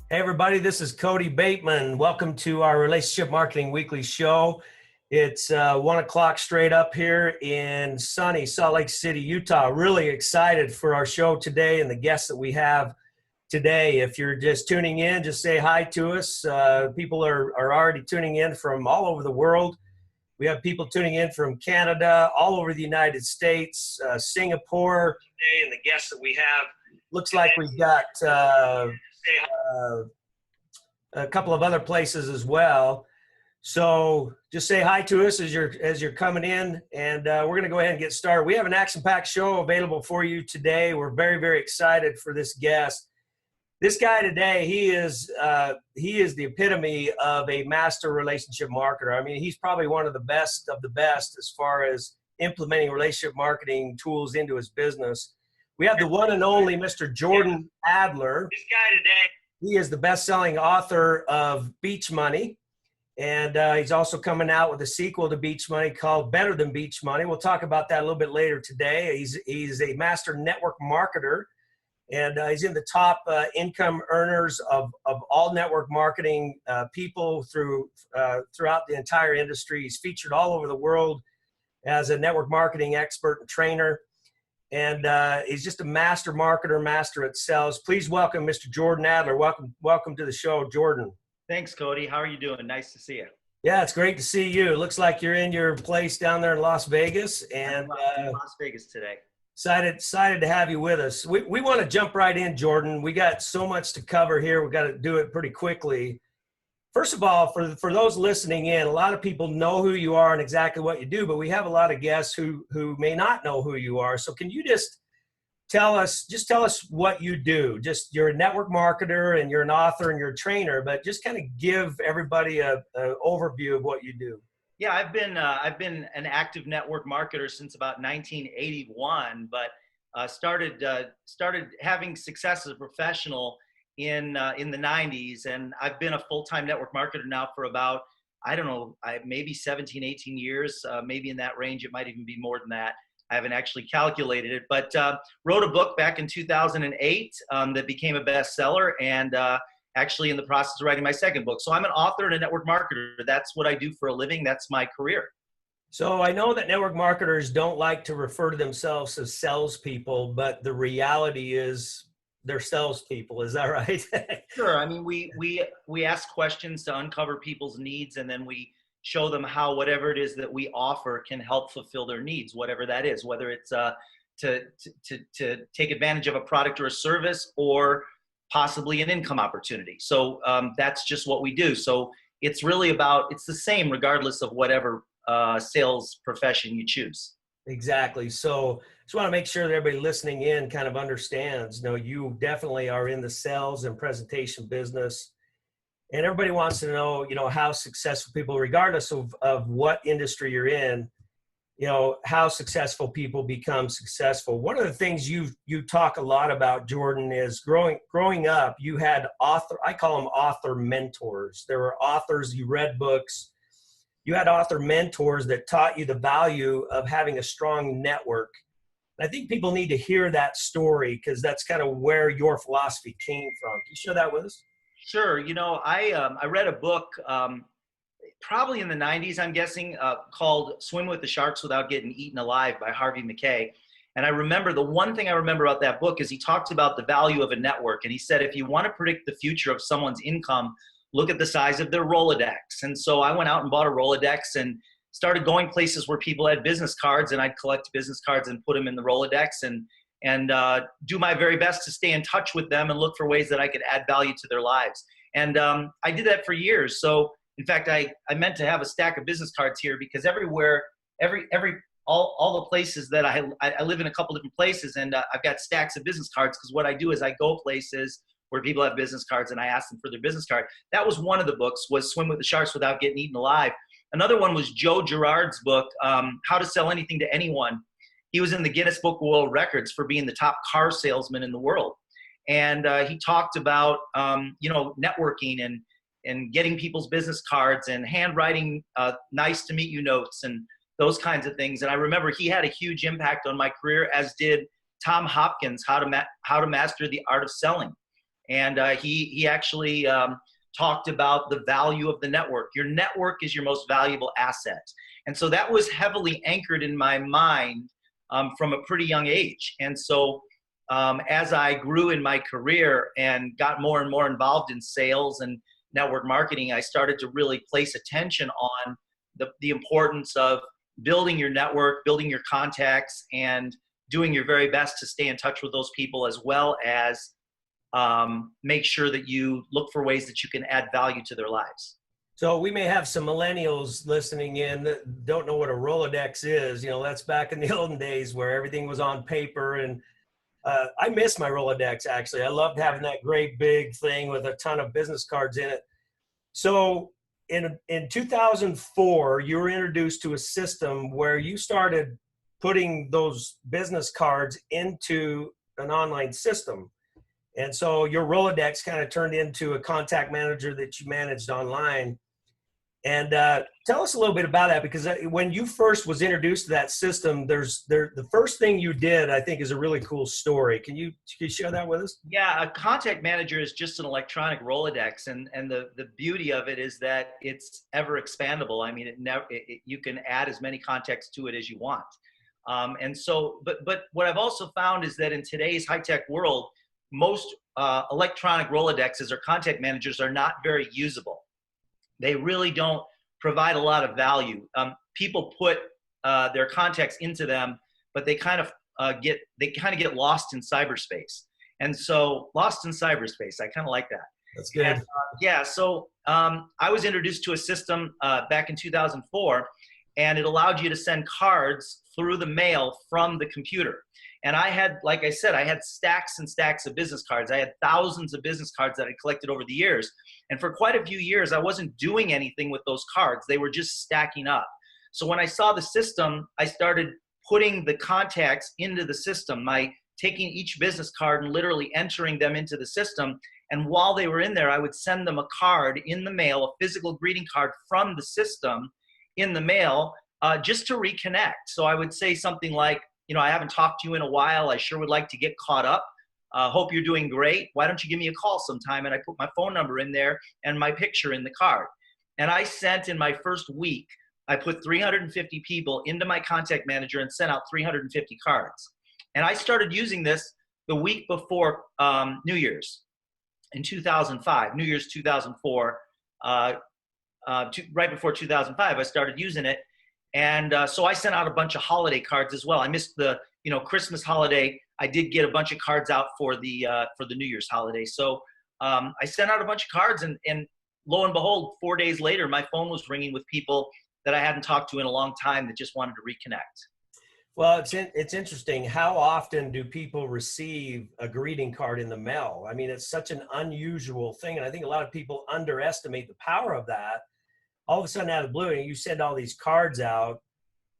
Hey everybody, this is Cody Bateman. Welcome to our Relationship Marketing Weekly Show. It's 1 o'clock straight up here in sunny Salt Lake City, Utah. Really excited for our show today and the guests that we have today. If you're just tuning in, just say hi to us. People are already tuning in from all over the world. We have people tuning in from Canada, all over the United States, Singapore today, and the guests that we have. Looks like we've got a couple of other places as well. So just say hi to us as you're coming in, and we're going to go ahead and get started. We have an action-packed show available for you today. We're very, very excited for this guest. This guy today, he is the epitome of a master relationship marketer. I mean, he's probably one of the best as far as implementing relationship marketing tools into his business. We have the one and only Mr. Jordan Adler. This guy today, he is the best-selling author of Beach Money, and he's also coming out with a sequel to Beach Money called Better Than Beach Money. We'll talk about that a little bit later today. He's a master network marketer, and he's in the top income earners of all network marketing people throughout the entire industry. He's featured all over the world as a network marketing expert and trainer. And he's just a master marketer, master at sales. Please welcome Mr. Jordan Adler. Welcome to the show, Jordan. Thanks, Cody. How are you doing? Nice to see you. Yeah, it's great to see you. It looks like you're in your place down there in Las Vegas. And I'm in Las Vegas today. Excited to have you with us. We want to jump right in, Jordan. We got so much to cover here. We got to do it pretty quickly. First of all, for those listening in, a lot of people know who you are and exactly what you do, but we have a lot of guests who may not know who you are. So can you just tell us what you do? Just you're a network marketer and you're an author and you're a trainer, but just kind of give everybody a overview of what you do. Yeah, I've been an active network marketer since about 1981, but started having success as a professional in the 90s, and I've been a full-time network marketer now for about, I don't know, maybe 17, 18 years, maybe in that range. It might even be more than that. I haven't actually calculated it, but wrote a book back in 2008 that became a bestseller, and actually in the process of writing my second book. So I'm an author and a network marketer. That's what I do for a living. That's my career. So I know that network marketers don't like to refer to themselves as salespeople, but the reality is they're salespeople. Is that right? Sure. I mean, we ask questions to uncover people's needs, and then we show them how whatever it is that we offer can help fulfill their needs, whatever that is, whether it's to take advantage of a product or a service, or possibly an income opportunity. So that's just what we do. So it's really it's the same regardless of whatever sales profession you choose. Exactly. So just want to make sure that everybody listening in kind of understands, you definitely are in the sales and presentation business, and everybody wants to know, how successful people, regardless of what industry you're in, how successful people become successful. One of the things you talk a lot about, Jordan, is growing up, you had I call them author mentors. There were authors, you read books. You had author mentors that taught you the value of having a strong network. I think people need to hear that story because that's kind of where your philosophy came from. Can you share that with us? Sure. I read a book probably in the 90s, I'm guessing, called Swim with the Sharks Without Getting Eaten Alive by Harvey Mackay. And I remember, the one thing I remember about that book is he talked about the value of a network. And he said, if you want to predict the future of someone's income, look at the size of their Rolodex. And so I went out and bought a Rolodex and started going places where people had business cards, and I'd collect business cards and put them in the Rolodex and do my very best to stay in touch with them and look for ways that I could add value to their lives. And I did that for years. So in fact, I meant to have a stack of business cards here, because everywhere, all the places that I live in a couple different places, and I've got stacks of business cards, because what I do is I go places where people have business cards and I ask them for their business card. That was one of the books, was Swim with the Sharks Without Getting Eaten Alive. Another one was Joe Girard's book, How to Sell Anything to Anyone. He was in the Guinness Book of World Records for being the top car salesman in the world. And he talked about, networking and getting people's business cards and handwriting nice to meet you notes and those kinds of things. And I remember he had a huge impact on my career, as did Tom Hopkins, How to Master the Art of Selling. And he actually talked about the value of the network. Your network is your most valuable asset. And so that was heavily anchored in my mind from a pretty young age. And so as I grew in my career and got more and more involved in sales and network marketing, I started to really place attention on the importance of building your network, building your contacts, and doing your very best to stay in touch with those people, as well as make sure that you look for ways that you can add value to their lives. So we may have some millennials listening in that don't know what a Rolodex is. You know, that's back in the olden days where everything was on paper. And I miss my Rolodex, actually. I loved having that great big thing with a ton of business cards in it. So in 2004, you were introduced to a system where you started putting those business cards into an online system. And so your Rolodex kind of turned into a contact manager that you managed online. And tell us a little bit about that, because when you first was introduced to that system, the first thing you did, I think, is a really cool story. Can you share that with us? Yeah, a contact manager is just an electronic Rolodex, and the beauty of it is that it's ever expandable. I mean, you can add as many contacts to it as you want. And so, but what I've also found is that in today's high-tech world, most electronic Rolodexes or contact managers are not very usable. They really don't provide a lot of value. People put their contacts into them, but they kind of get lost in cyberspace. And so, lost in cyberspace, I kind of like that. That's good. And, yeah. So I was introduced to a system back in 2004, and it allowed you to send cards through the mail from the computer. And I had, like I said, I had stacks and stacks of business cards. I had thousands of business cards that I collected over the years. And for quite a few years, I wasn't doing anything with those cards. They were just stacking up. So when I saw the system, I started putting the contacts into the system, taking each business card and literally entering them into the system. And while they were in there, I would send them a card in the mail, a physical greeting card from the system in the mail, just to reconnect. So I would say something like, I haven't talked to you in a while. I sure would like to get caught up. Hope you're doing great. Why don't you give me a call sometime? And I put my phone number in there and my picture in the card. And I sent, in my first week, I put 350 people into my contact manager and sent out 350 cards. And I started using this the week before New Year's in 2005, New Year's 2004, right before 2005, I started using it. And so I sent out a bunch of holiday cards as well. I missed the Christmas holiday. I did get a bunch of cards out for the New Year's holiday. So I sent out a bunch of cards, and lo and behold, 4 days later, my phone was ringing with people that I hadn't talked to in a long time that just wanted to reconnect. Well, it's interesting. How often do people receive a greeting card in the mail? I mean, it's such an unusual thing, and I think a lot of people underestimate the power of that. All of a sudden, out of the blue, and you send all these cards out,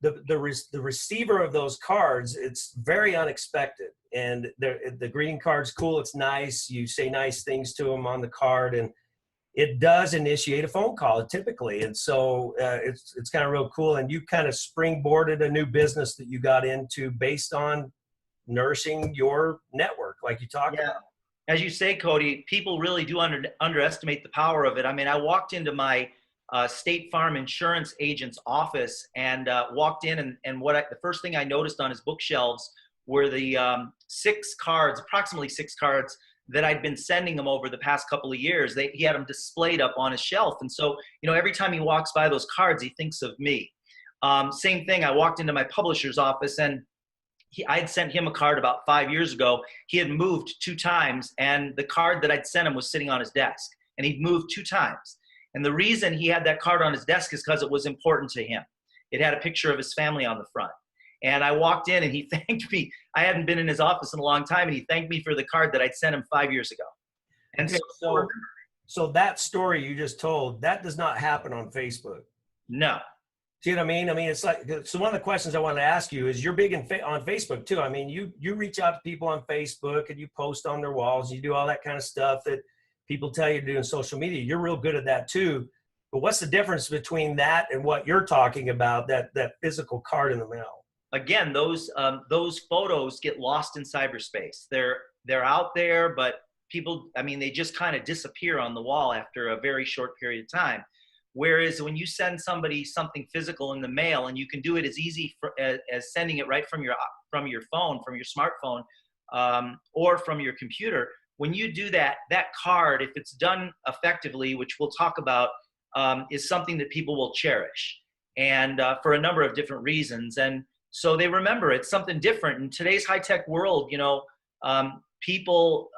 the receiver of those cards, it's very unexpected. And the greeting card's cool. It's nice. You say nice things to them on the card, and it does initiate a phone call typically. And so it's kind of real cool. And you kind of springboarded a new business that you got into based on nourishing your network, like you talked about. As you say, Cody, people really do underestimate the power of it. I mean, I walked into my State Farm insurance agent's office and walked in, and the first thing I noticed on his bookshelves were the approximately six cards that I'd been sending him over the past couple of years. He had them displayed up on his shelf. And so, every time he walks by those cards, he thinks of me. Same thing, I walked into my publisher's office, and I had sent him a card about 5 years ago. He had moved 2 times, and the card that I'd sent him was sitting on his desk, and he'd moved 2 times. And the reason he had that card on his desk is because it was important to him. It had a picture of his family on the front. And I walked in, and he thanked me. I hadn't been in his office in a long time, and he thanked me for the card that I'd sent him 5 years ago. And okay, so that story you just told, that does not happen on Facebook. No. See what I mean? I mean, it's like, so one of the questions I wanted to ask you is, you're big on Facebook too. I mean, you reach out to people on Facebook, and you post on their walls, you do all that kind of stuff that people tell you to do in social media. You're real good at that too. But what's the difference between that and what you're talking about, that physical card in the mail? Again, those photos get lost in cyberspace. They're out there, but people, I mean, they just kind of disappear on the wall after a very short period of time. Whereas when you send somebody something physical in the mail, and you can do it as easy as sending it right from your phone, from your smartphone, or from your computer. When you do that, that card, if it's done effectively, which we'll talk about, is something that people will cherish, and for a number of different reasons. And so they remember it's something different. In today's high-tech world, you know, people,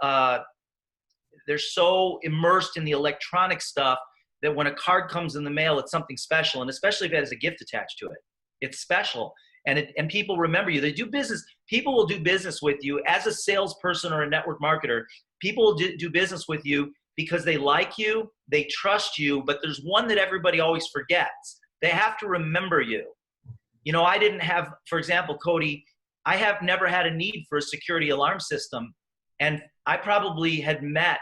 they're so immersed in the electronic stuff that when a card comes in the mail, it's something special. And especially if it has a gift attached to it, it's special. And people remember you. They do business. People will do business with you as a salesperson or a network marketer. People will do business with you because they like you, they trust you, but there's one that everybody always forgets. They have to remember you. You know, I didn't have, for example, Cody, I have never had a need for a security alarm system. And I probably had met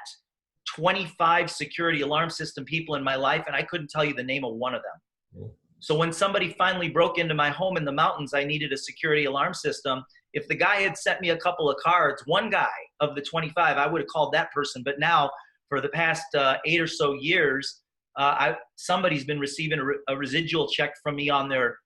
25 security alarm system people in my life, and I couldn't tell you the name of one of them. So when somebody finally broke into my home in the mountains, I needed a security alarm system. If the guy had sent me a couple of cards, one guy of the 25, I would have called that person. But now, for the past 8 or so years, somebody's been receiving a residual check from me on their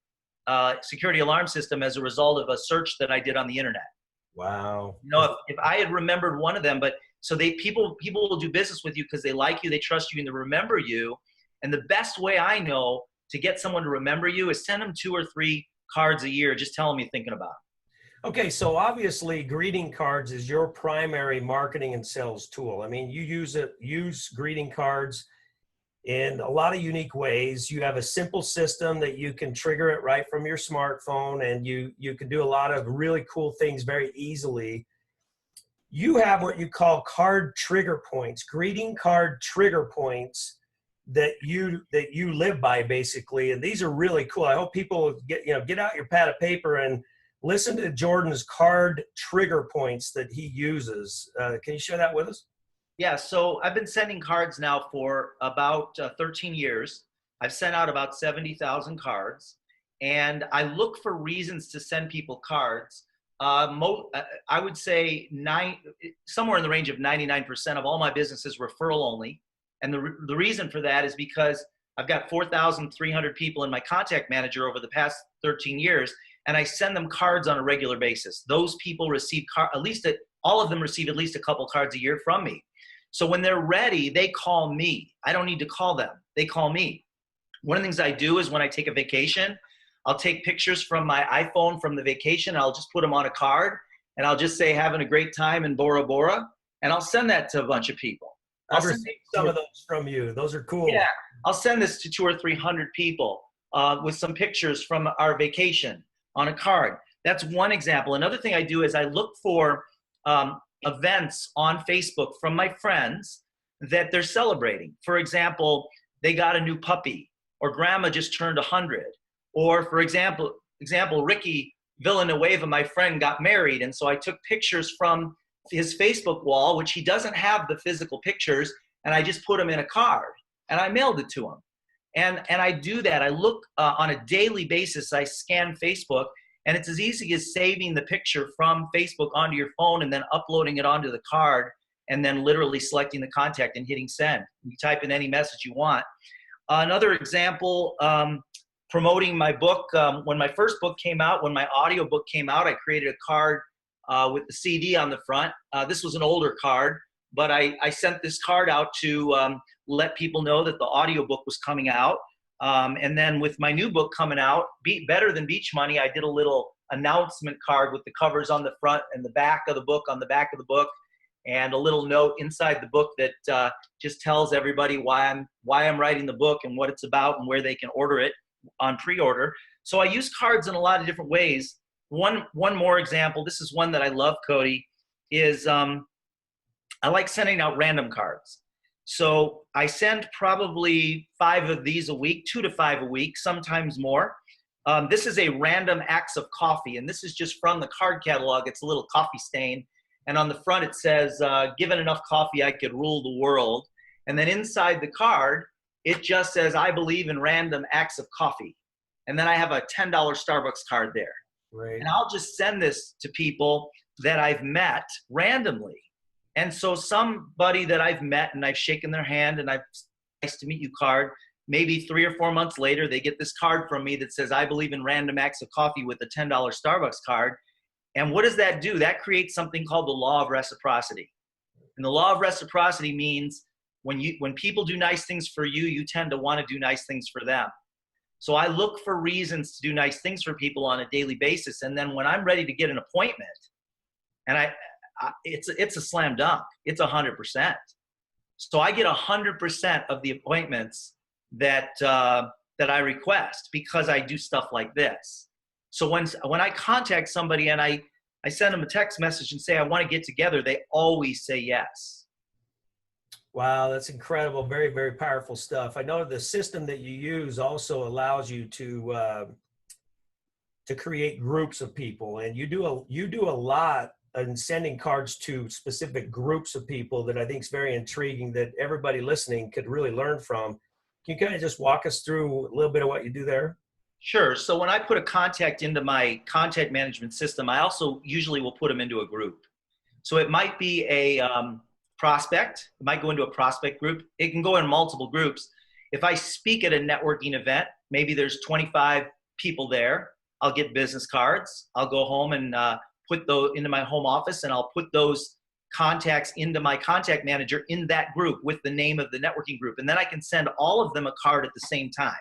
security alarm system as a result of a search that I did on the internet. Wow. You know, if I had remembered one of them, but so people will do business with you because they like you, they trust you, and they remember you. And the best way I know to get someone to remember you is send them 2 or 3 cards a year. Just tell them you're thinking about them. Okay, so obviously greeting cards is your primary marketing and sales tool. I mean, you use greeting cards in a lot of unique ways. You have a simple system that you can trigger it right from your smartphone, and you can do a lot of really cool things very easily. You have what you call card trigger points, greeting card trigger points that you live by, basically. And these are really cool. I hope people get out your pad of paper and listen to Jordan's card trigger points that he uses. Can you share that with us? Yeah, so I've been sending cards now for about 13 years. I've sent out about 70,000 cards, and I look for reasons to send people cards. I would say somewhere in the range of 99% of all my business is referral only. And the reason for that is because I've got 4,300 people in my contact manager over the past 13 years, and I send them cards on a regular basis. Those people receive all of them receive at least a couple cards a year from me. So when they're ready, they call me. I don't need to call them. They call me. One of the things I do is when I take a vacation, I'll take pictures from my iPhone from the vacation. I'll just put them on a card, and I'll just say, having a great time in Bora Bora. And I'll send that to a bunch of people. I've received some of those from you. Those are cool. Yeah. I'll send this to 200 or 300 people with some pictures from our vacation on a card. That's one example. Another thing I do is I look for events on Facebook from my friends that they're celebrating. For example, they got a new puppy, or grandma just turned 100. Or for example, Ricky Villanueva, my friend, got married. And so I took pictures from his Facebook wall, which he doesn't have the physical pictures, and I just put them in a card and I mailed it to him. And I do that. I look on a daily basis. I scan Facebook, and it's as easy as saving the picture from Facebook onto your phone and then uploading it onto the card, and then literally selecting the contact and hitting send. You type in any message you want. Another example, promoting my book. When my first book came out, when my audio book came out, I created a card with the CD on the front. This was an older card, but I sent this card out to let people know that the audio book was coming out. And then with my new book coming out, Better Than Beach Money, I did a little announcement card with the covers on the front and the back of the book on the back of the book, and a little note inside the book that just tells everybody why I'm writing the book and what it's about and where they can order it on pre-order. So I use cards in a lot of different ways. One more example, this is one that I love, Cody, is I like sending out random cards. So I send probably 5 of these a week, 2 to 5 a week, sometimes more. This is a random acts of coffee, and this is just from the card catalog. It's a little coffee stain. And on the front it says, given enough coffee, I could rule the world. And then inside the card, it just says, I believe in random acts of coffee. And then I have a $10 Starbucks card there. Right. And I'll just send this to people that I've met randomly. And so somebody that I've met and I've shaken their hand and I've nice to meet you card, maybe 3 or 4 months later, they get this card from me that says, I believe in random acts of coffee with a $10 Starbucks card. And what does that do? That creates something called the law of reciprocity. And the law of reciprocity means when people do nice things for you, you tend to want to do nice things for them. So I look for reasons to do nice things for people on a daily basis. And then when I'm ready to get an appointment, and it's a slam dunk, it's 100%. So I get 100% of the appointments that I request because I do stuff like this. So when I contact somebody and I send them a text message and say, I want to get together, they always say yes. Wow, that's incredible. Very, very powerful stuff. I know the system that you use also allows you to create groups of people, and you do a lot in sending cards to specific groups of people that I think is very intriguing that everybody listening could really learn from. Can you kind of just walk us through a little bit of what you do there? Sure. So when I put a contact into my contact management system, I also usually will put them into a group. So it might be a prospect. It might go into a prospect group. It can go in multiple groups. If I speak at a networking event, maybe there's 25 people there. I'll get business cards. I'll go home and put those into my home office, and I'll put those contacts into my contact manager in that group with the name of the networking group. And then I can send all of them a card at the same time.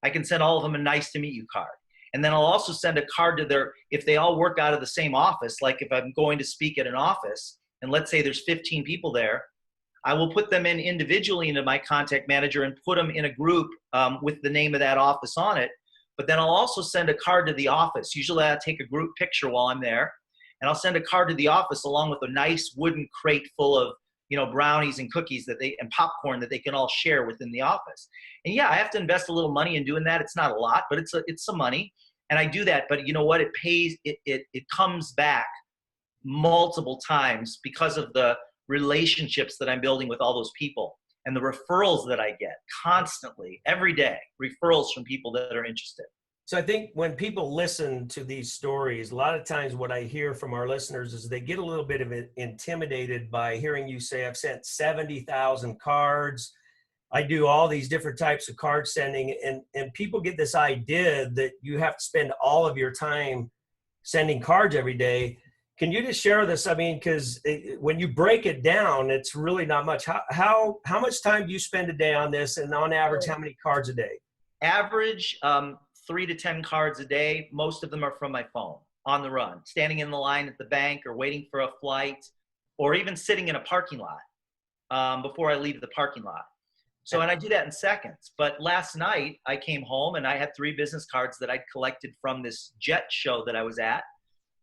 I can send all of them a nice to meet you card. And then I'll also send a card to if they all work out of the same office, like if I'm going to speak at an office, and let's say there's 15 people there, I will put them in individually into my contact manager and put them in a group with the name of that office on it. But then I'll also send a card to the office. Usually I take a group picture while I'm there, and I'll send a card to the office along with a nice wooden crate full of brownies and cookies and popcorn that they can all share within the office. And yeah, I have to invest a little money in doing that. It's not a lot, but it's some money. And I do that, but you know what? It pays, it comes back multiple times because of the relationships that I'm building with all those people and the referrals that I get constantly, every day, referrals from people that are interested. So I think when people listen to these stories, a lot of times what I hear from our listeners is they get a little bit of intimidated by hearing you say, I've sent 70,000 cards. I do all these different types of card sending, and people get this idea that you have to spend all of your time sending cards every day. Can you just share this? I mean, because when you break it down, it's really not much. How much time do you spend a day on this, and on average, how many cards a day? Average 3 to 10 cards a day. Most of them are from my phone on the run, standing in the line at the bank or waiting for a flight, or even sitting in a parking lot before I leave the parking lot. So, and I do that in seconds. But last night I came home and I had 3 business cards that I'd collected from this jet show that I was at.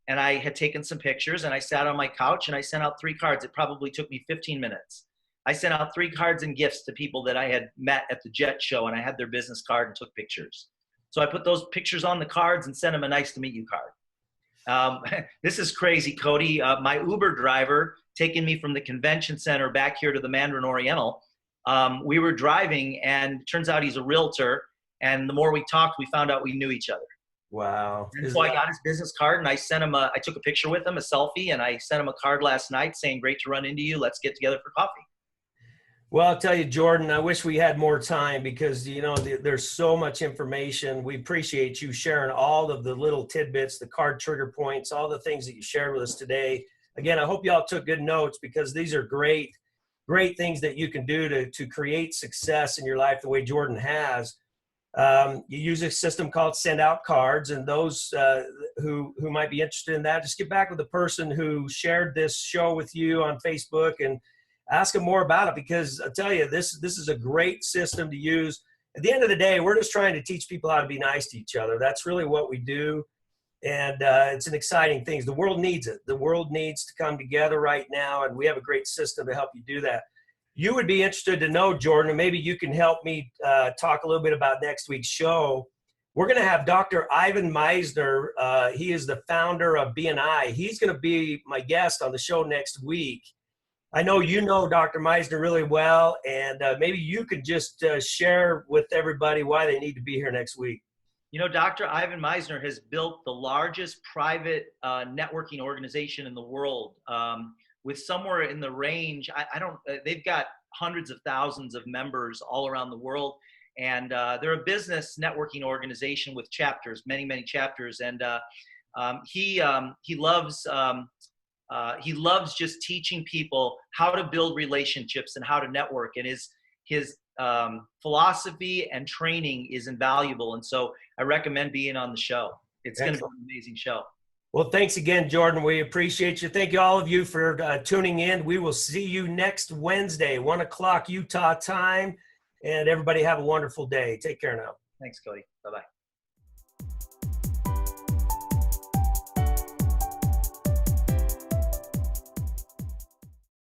And I had taken some pictures, and I sat on my couch and I sent out 3 cards. It probably took me 15 minutes. I sent out 3 cards and gifts to people that I had met at the jet show, and I had their business card and took pictures. So I put those pictures on the cards and sent them a nice to meet you card. This is crazy, Cody. My Uber driver taking me from the convention center back here to the Mandarin Oriental. We were driving, and it turns out he's a realtor. And the more we talked, we found out we knew each other. Wow. And so I got his business card, and I sent him I took a picture with him, a selfie, and I sent him a card last night saying, great to run into you. Let's get together for coffee. Well, I'll tell you, Jordan, I wish we had more time because, there's so much information. We appreciate you sharing all of the little tidbits, the card trigger points, all the things that you shared with us today. Again, I hope y'all took good notes because these are great things that you can do to create success in your life the way Jordan has. You use a system called Send Out Cards, and those who might be interested in that, just get back with the person who shared this show with you on Facebook and ask them more about it, because I'll tell you, this is a great system to use. At the end of the day, we're just trying to teach people how to be nice to each other. That's really what we do, and it's an exciting thing. The world needs it. The world needs to come together right now, and we have a great system to help you do that. You would be interested to know, Jordan, and maybe you can help me talk a little bit about next week's show. We're going to have Dr. Ivan Meisner. He is the founder of BNI. He's going to be my guest on the show next week. I know you know Dr. Meisner really well, and maybe you could just share with everybody why they need to be here next week. Dr. Ivan Meisner has built the largest private networking organization in the world. with somewhere in the range, I don't, they've got hundreds of thousands of members all around the world. And they're a business networking organization with chapters, many, many chapters. And he loves just teaching people how to build relationships and how to network. And his philosophy and training is invaluable. And so I recommend being on the show. It's going to be an amazing show. Well, thanks again, Jordan. We appreciate you. Thank you, all of you, for tuning in. We will see you next Wednesday, 1 o'clock Utah time. And everybody have a wonderful day. Take care now. Thanks, Cody. Bye-bye.